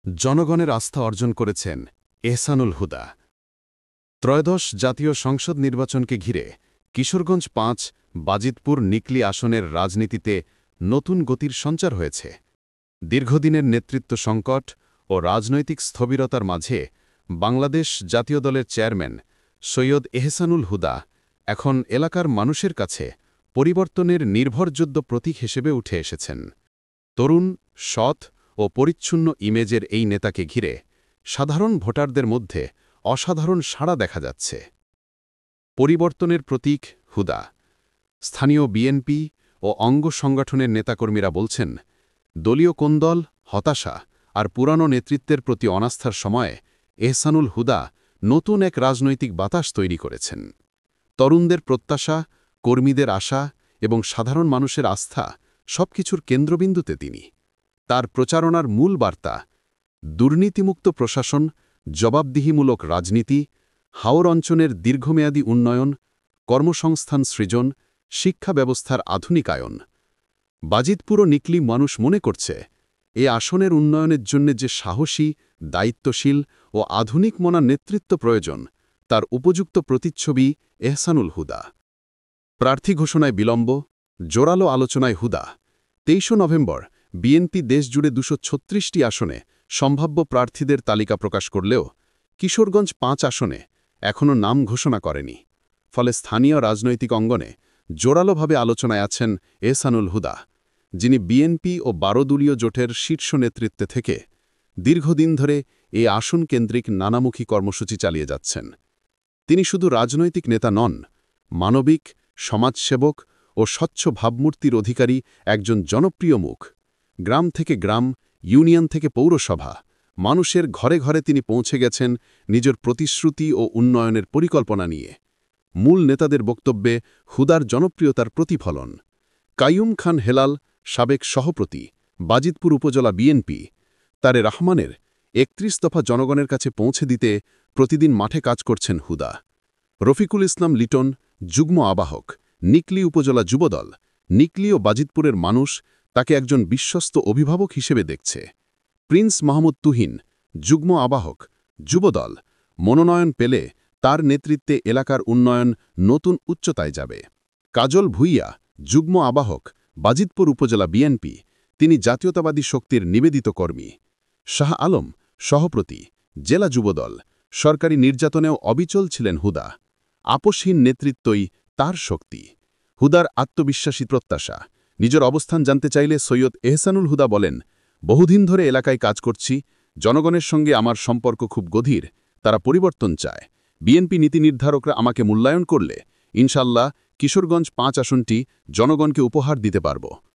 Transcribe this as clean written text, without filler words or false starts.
জনগণের আস্থা অর্জন করেছেন এহসানুল হুদা। ত্রয়োদশ জাতীয় সংসদ নির্বাচনকে ঘিরে কিশোরগঞ্জ ৫ বাজিতপুর নিকলি আসনের রাজনীতিতে নতুন গতির সঞ্চার হয়েছে। দীর্ঘদিনের নেতৃত্ব সংকট ও রাজনৈতিক স্থবিরতার মাঝে বাংলাদেশ জাতীয় দলের চেয়ারম্যান সৈয়দ এহসানুল হুদা এখন এলাকার মানুষের কাছে পরিবর্তনের নির্ভরযোগ্য প্রতীক হিসেবে উঠে এসেছেন। তরুণ, সৎ ও পরিচ্ছন্ন ইমেজের এই নেতাকে ঘিরে সাধারণ ভোটারদের মধ্যে অসাধারণ সাড়া দেখা যাচ্ছে। পরিবর্তনের প্রতীক হুদা। স্থানীয় বিএনপি ও অঙ্গ সংগঠনের নেতাকর্মীরা বলছেন, দলীয় কোন্দল, হতাশা আর পুরানো নেতৃত্বের প্রতি অনাস্থার সময়ে এহসানুল হুদা নতুন এক রাজনৈতিক বাতাস তৈরি করেছেন। তরুণদের প্রত্যাশা, কর্মীদের আশা এবং সাধারণ মানুষের আস্থা সবকিছুর কেন্দ্রবিন্দুতে তিনি। তার প্রচারণার মূল বার্তা দুর্নীতিমুক্ত প্রশাসন, জবাবদিহিমূলক রাজনীতি, হাওর অঞ্চলের দীর্ঘমেয়াদী উন্নয়ন, কর্মসংস্থান সৃজন, শিক্ষা ব্যবস্থার আধুনিকায়ন। বাজিতপুর ও নিকলি মানুষ মনে করছে, এ আসনের উন্নয়নের জন্য যে সাহসী, দায়িত্বশীল ও আধুনিক মনা নেতৃত্ব প্রয়োজন, তার উপযুক্ত প্রতিচ্ছবি এহসানুল হুদা। প্রার্থী ঘোষণায় বিলম্ব, জোরালো আলোচনায় হুদা। ২৩ নভেম্বর বিএনপি দেশজুড়ে ২৩৬টি আসনে সম্ভাব্য প্রার্থীদের তালিকা প্রকাশ করলেও কিশোরগঞ্জ ৫ আসনে এখনও নাম ঘোষণা করেনি। ফলে স্থানীয় রাজনৈতিক অঙ্গনে জোরালোভাবে আলোচনায় আছেন এহসানুল হুদা, যিনি বিএনপি ও ১২ দলীয় জোটের শীর্ষ নেতৃত্বে থেকে দীর্ঘদিন ধরে এই আসন কেন্দ্রিক নানামুখী কর্মসূচি চালিয়ে যাচ্ছেন। তিনি শুধু রাজনৈতিক নেতা নন, মানবিক, সমাজসেবক ও স্বচ্ছ ভাবমূর্তির অধিকারী একজন জনপ্রিয় মুখ। গ্রাম থেকে গ্রাম, ইউনিয়ন থেকে পৌরসভা, মানুষের ঘরে ঘরে তিনি পৌঁছে গেছেন নিজের প্রতিশ্রুতি ও উন্নয়নের পরিকল্পনা নিয়ে। মূল নেতাদের বক্তব্যে হুদার জনপ্রিয়তার প্রতিফলন। কাইয়ুম খান হেলাল, সাবেক সভাপতি, বাজিতপুর উপজেলা বিএনপি, তারে রহমানের ৩১ দফা জনগণের কাছে পৌঁছে দিতে প্রতিদিন মাঠে কাজ করছেন হুদা। রফিকুল ইসলাম লিটন, যুগ্ম আবাহক, নিকলি উপজেলা যুবদল। নিকলি ও বাজিতপুরের মানুষ তাকে একজন বিশ্বস্ত অভিভাবক হিসেবে দেখছে। প্রিন্স মাহমুদ তুহিন, যুগ্ম আবাহক, যুবদল। মনোনয়ন পেলে তার নেতৃত্বে এলাকার উন্নয়ন নতুন উচ্চতায় যাবে। কাজল ভুইয়া, যুগ্ম আবাহক, বাজিতপুর উপজেলা বিএনপি, তিনি জাতীয়তাবাদী শক্তির নিবেদিত কর্মী। শাহ আলম, সহপ্রতি, জেলা যুবদল। সরকারি নির্যাতনেও অবিচল ছিলেন হুদা। আপোষহীন নেতৃত্বই তার শক্তি। হুদার আত্মবিশ্বাসী প্রত্যাশা। নিজের অবস্থান জানতে চাইলে সৈয়দ এহসানুল হুদা বলেন, বহুদিন ধরে এলাকায় কাজ করছি, জনগণের সঙ্গে আমার সম্পর্ক খুব গভীর। তারা পরিবর্তন চায়। বিএনপি নীতি নির্ধারকরা আমাকে মূল্যায়ন করলে ইনশাল্লাহ কিশোরগঞ্জ ৫ আসনটি জনগণকে উপহার দিতে পারব।